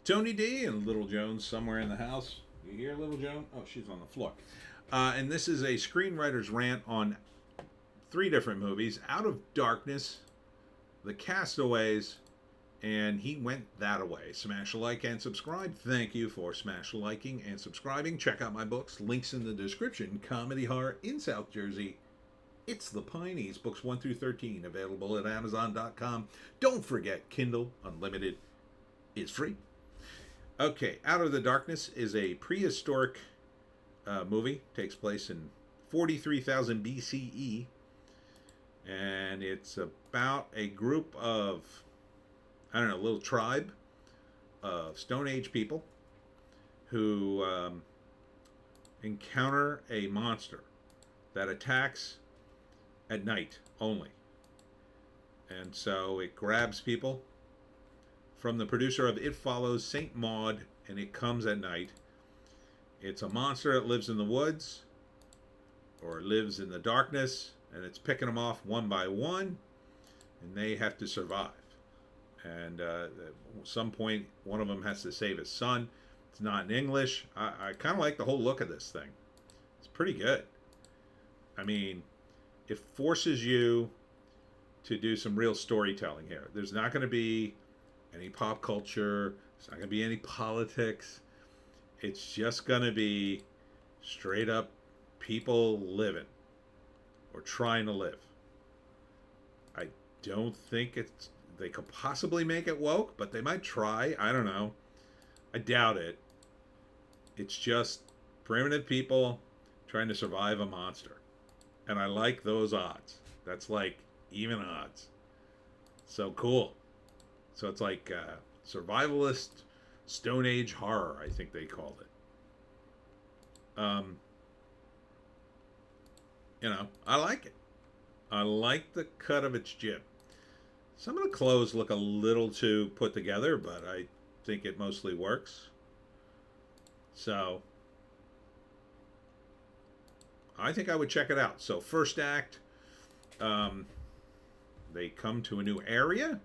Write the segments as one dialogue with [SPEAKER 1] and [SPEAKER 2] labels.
[SPEAKER 1] Tony D and Little Jones somewhere in the house. You hear Little Joan? Oh, she's on the floor. And this is a screenwriter's rant on three different movies: Out of Darkness, The Castaways, and He Went That Away. Smash a like and subscribe. Thank you for smash liking and subscribing. Check out my books. Links in the description. Comedy horror in South Jersey. It's the Pineys, books 1 through 13, available at Amazon.com. Don't forget, Kindle Unlimited is free. Okay, Out of the Darkness is a prehistoric movie. Takes place in 43,000 BCE. And it's about a group of, I don't know, a little tribe of Stone Age people who encounter a monster that attacks at night only. And so it grabs people. From the producer of It Follows, St. Maud, and It Comes at Night. It's a monster that lives in the woods or lives in the darkness, and it's picking them off one by one, and they have to survive. And at some point, one of them has to save his son. It's not in English. I kind of like the whole look of this thing. It's pretty good. I mean, it forces you to do some real storytelling here. There's not going to be any pop culture. It's not going to be any politics. It's just going to be straight up people living or trying to live. I don't think they could possibly make it woke, but they might try. I don't know. I doubt it. It's just primitive people trying to survive a monster. And I like those odds. That's like even odds. So cool. So it's like survivalist Stone Age horror, I think they called it. I like it. I like the cut of its jib. Some of the clothes look a little too put together, but I think it mostly works. So I think I would check it out. So first act, they come to a new area.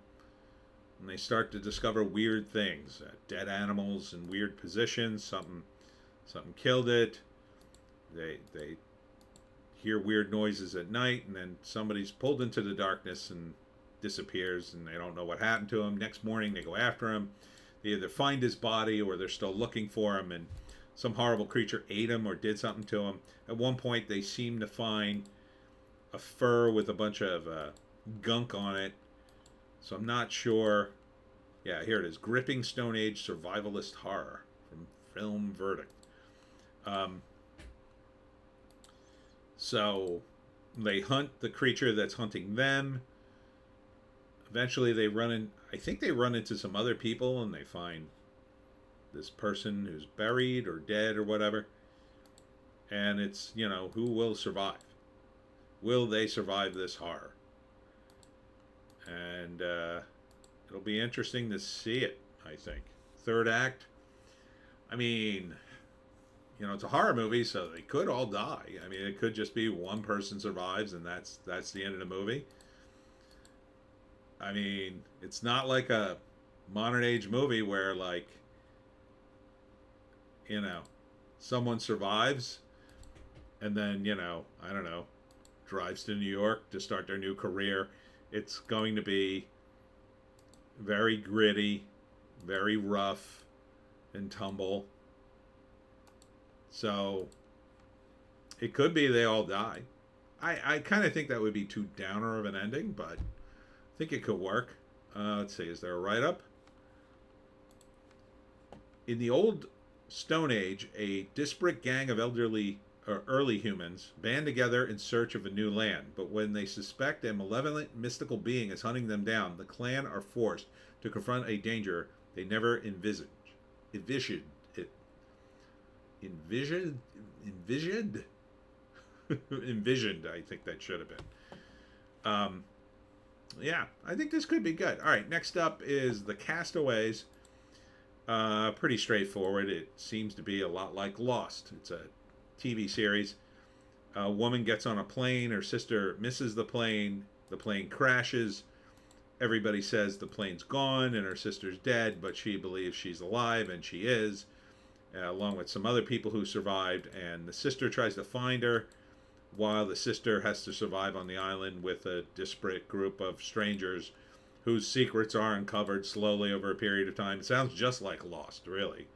[SPEAKER 1] And they start to discover weird things, dead animals in weird positions. Something killed it. They hear weird noises at night, and then somebody's pulled into the darkness and disappears, and they don't know what happened to him. Next morning, they go after him. They either find his body or they're still looking for him, and some horrible creature ate him or did something to him. At one point, they seem to find a fur with a bunch of gunk on it. So I'm not sure. Yeah, here it is. Gripping Stone Age survivalist horror from Film Verdict. So they hunt the creature that's hunting them. Eventually I think they run into some other people, and they find this person who's buried or dead or whatever. And it's, who will survive? Will they survive this horror? And it'll be interesting to see it, I think. Third act, I mean, it's a horror movie, so they could all die. I mean, it could just be one person survives, and that's the end of the movie. I mean, it's not like a modern age movie where, like, someone survives and then, I don't know, drives to New York to start their new career. It's going to be very gritty, very rough and tumble. So it could be they all die. I kind of think that would be too downer of an ending, but I think it could work. Let's see, is there a write-up? In the old Stone Age, a disparate gang of early humans band together in search of a new land, but when they suspect a malevolent mystical being is hunting them down, the clan are forced to confront a danger they never envisioned, I think that should have been. Yeah, I think this could be good. All right, next up is The Castaways. Pretty straightforward. It seems to be a lot like Lost. It's a TV series. A woman gets on a plane. Her sister misses the plane. The plane crashes. everybody says the plane's gone and her sister's dead, but she believes she's alive, and she is, along with some other people who survived. And the sister tries to find her, while the sister has to survive on the island with a disparate group of strangers whose secrets are uncovered slowly over a period of time. It sounds just like Lost, really.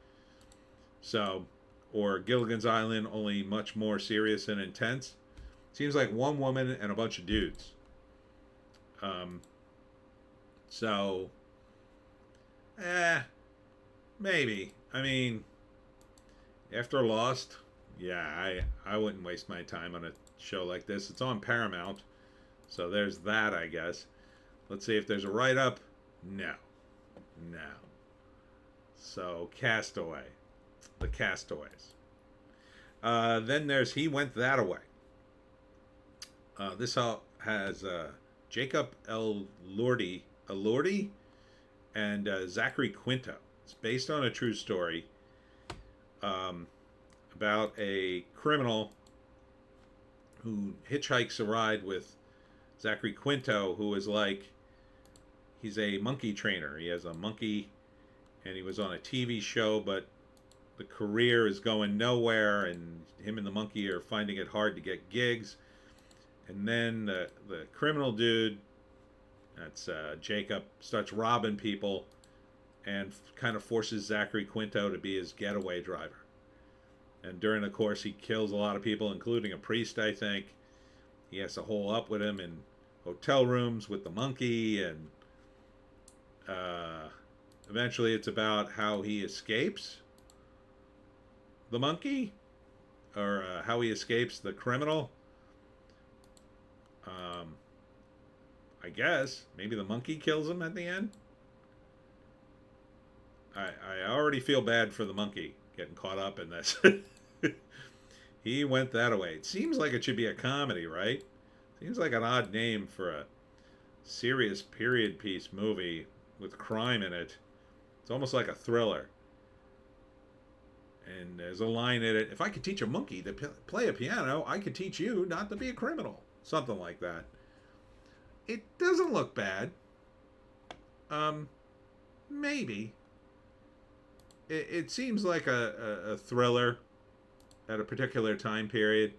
[SPEAKER 1] So, or Gilligan's Island, only much more serious and intense. Seems like one woman and a bunch of dudes. So, maybe. I mean, after Lost, yeah, I wouldn't waste my time on a show like this. It's on Paramount, so there's that, I guess. Let's see if there's a write-up. No. So, Castaway. The Castaways. Then there's He Went That Away. This has Jacob Elordi and Zachary Quinto. It's based on a true story about a criminal who hitchhikes a ride with Zachary Quinto, who is like, he's a monkey trainer. He has a monkey, and he was on a TV show, but the career is going nowhere, and him and the monkey are finding it hard to get gigs. And then the criminal dude, that's Jacob, starts robbing people and kind of forces Zachary Quinto to be his getaway driver. And during the course, he kills a lot of people, including a priest, I think. He has to hole up with him in hotel rooms with the monkey, and eventually it's about how he escapes the monkey, or how he escapes the criminal. I guess maybe the monkey kills him at the end. I already feel bad for the monkey getting caught up in this. He Went That Way. It seems like it should be a comedy, right? Seems like an odd name for a serious period piece movie with crime in it. It's almost like a thriller. And there's a line in it: if I could teach a monkey to play a piano, I could teach you not to be a criminal. Something like that. It doesn't look bad. Maybe. It seems like a thriller at a particular time period.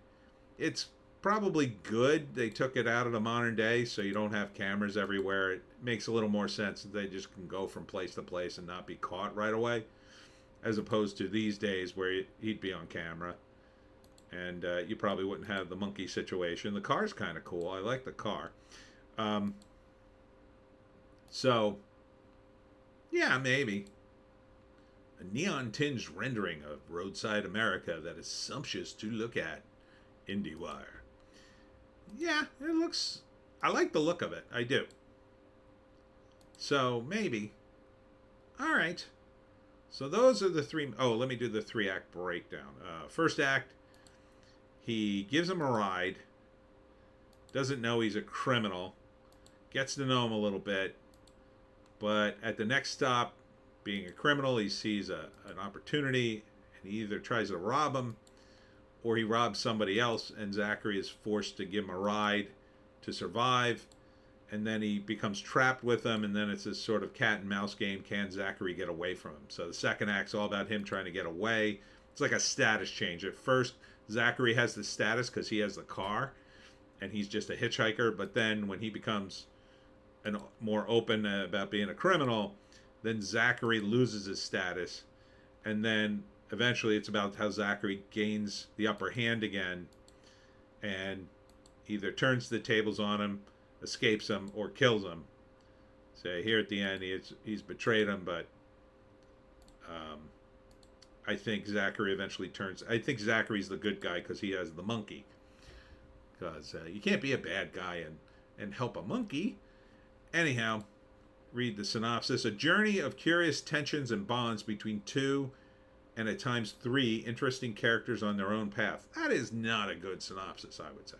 [SPEAKER 1] It's probably good they took it out of the modern day, so you don't have cameras everywhere. It makes a little more sense that they just can go from place to place and not be caught right away, as opposed to these days where he'd be on camera, and you probably wouldn't have the monkey situation. The car's kind of cool. I like the car. So, yeah, maybe. A neon-tinged rendering of roadside America that is sumptuous to look at. IndieWire. Yeah, it looks... I like the look of it. I do. So, maybe. Alright. So those are the three... Oh, let me do the 3-act breakdown. First act, he gives him a ride. Doesn't know he's a criminal. Gets to know him a little bit. But at the next stop, being a criminal, he sees an opportunity, and he either tries to rob him, or he robs somebody else, and Zachary is forced to give him a ride to survive. And then he becomes trapped with them, and then it's this sort of cat and mouse game. Can Zachary get away from him? So the second act's all about him trying to get away. It's like a status change. At first, Zachary has the status because he has the car, and he's just a hitchhiker. But then when he becomes more open about being a criminal, then Zachary loses his status. And then eventually it's about how Zachary gains the upper hand again and either turns the tables on him, escapes him, or kills him. So here at the end, he's betrayed him, but I think Zachary eventually turns... I think Zachary's the good guy because he has the monkey. Because you can't be a bad guy and help a monkey. Anyhow, read the synopsis. A journey of curious tensions and bonds between two and at times three interesting characters on their own path. That is not a good synopsis, I would say.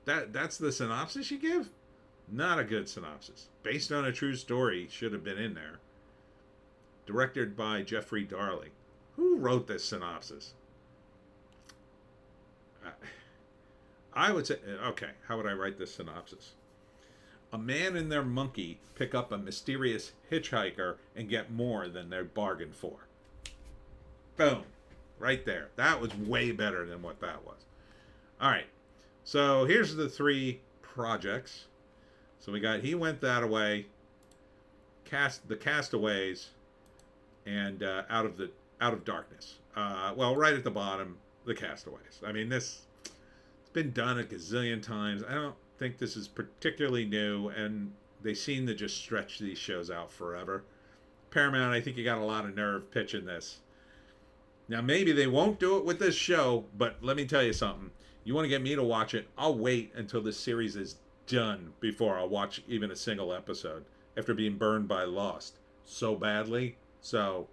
[SPEAKER 1] That's the synopsis you give? Not a good synopsis. Based on a true story, should have been in there. Directed by Jeffrey Darling. Who wrote this synopsis? I would say, okay, how would I write this synopsis? A man and their monkey pick up a mysterious hitchhiker and get more than they bargained for. Boom. Right there. That was way better than what that was. All right. So here's the 3 projects. So we got He Went That Away, the Castaways, and Out of Darkness. Well, right at the bottom, the Castaways. I mean, it's been done a gazillion times. I don't think this is particularly new, and they seem to just stretch these shows out forever. Paramount, I think you got a lot of nerve pitching this. Now, maybe they won't do it with this show, but let me tell you something. You want to get me to watch it, I'll wait until this series is done before I'll watch even a single episode after being burned by Lost so badly. So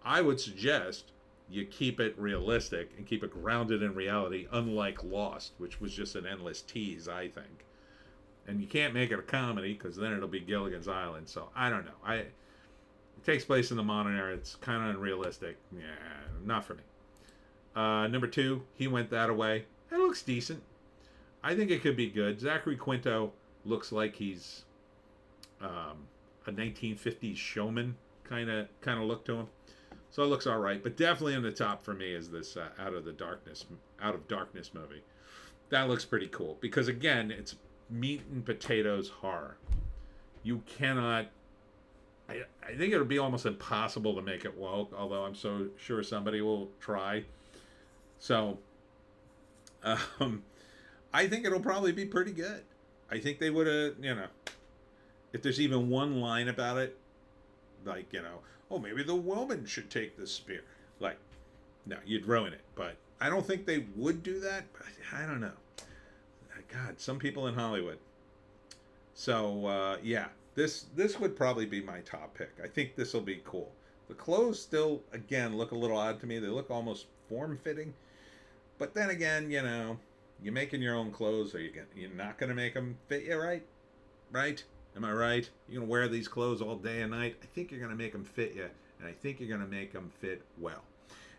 [SPEAKER 1] I would suggest you keep it realistic and keep it grounded in reality, unlike Lost, which was just an endless tease, I think. And you can't make it a comedy because then it'll be Gilligan's Island. So I don't know. It takes place in the modern era. It's kind of unrealistic. Yeah, not for me. Number 2, He Went That Away. It looks decent. I think it could be good. Zachary Quinto looks like he's a 1950s showman kind of look to him. So it looks all right, but definitely on the top for me is this Out of Darkness movie. That looks pretty cool because again, it's meat and potatoes horror. You cannot. I think it would be almost impossible to make it woke, although I'm so sure somebody will try. So, I think it'll probably be pretty good. I think they would have, if there's even one line about it, like, oh, maybe the woman should take the spear. Like, no, you'd ruin it. But I don't think they would do that. But I don't know. God, some people in Hollywood. So, yeah, this would probably be my top pick. I think this will be cool. The clothes still, again, look a little odd to me. They look almost form-fitting. But then again, you're making your own clothes. You're not going to make them fit you right? Right? Am I right? You're going to wear these clothes all day and night. I think you're going to make them fit you. And I think you're going to make them fit well.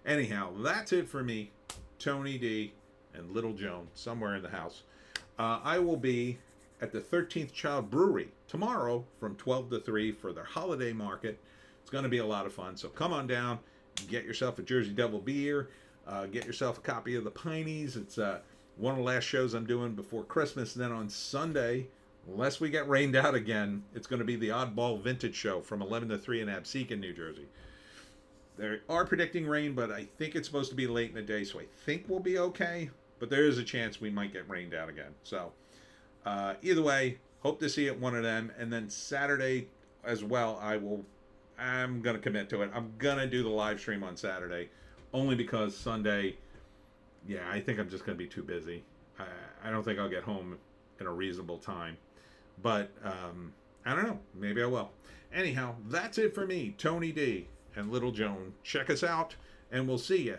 [SPEAKER 1] Anyhow, that's it for me. Tony D and Little Joan, somewhere in the house. I will be at the 13th Child Brewery tomorrow from 12 to 3 for their holiday market. It's going to be a lot of fun. So come on down. Get yourself a Jersey Devil beer. Get yourself a copy of the Pineys. It's one of the last shows I'm doing before Christmas. And then on Sunday, unless we get rained out again, it's going to be the Oddball Vintage Show from 11 to 3 in Absecon, New Jersey. They are predicting rain, but I think it's supposed to be late in the day, so I think we'll be okay. But there is a chance we might get rained out again. So either way, hope to see you at one of them. And then Saturday as well, I'm going to commit to it. I'm going to do the live stream on Saturday, only because Sunday, yeah, I think I'm just going to be too busy. I don't think I'll get home in a reasonable time. But I don't know. Maybe I will. Anyhow, that's it for me, Tony D and Little Joan. Check us out, and we'll see you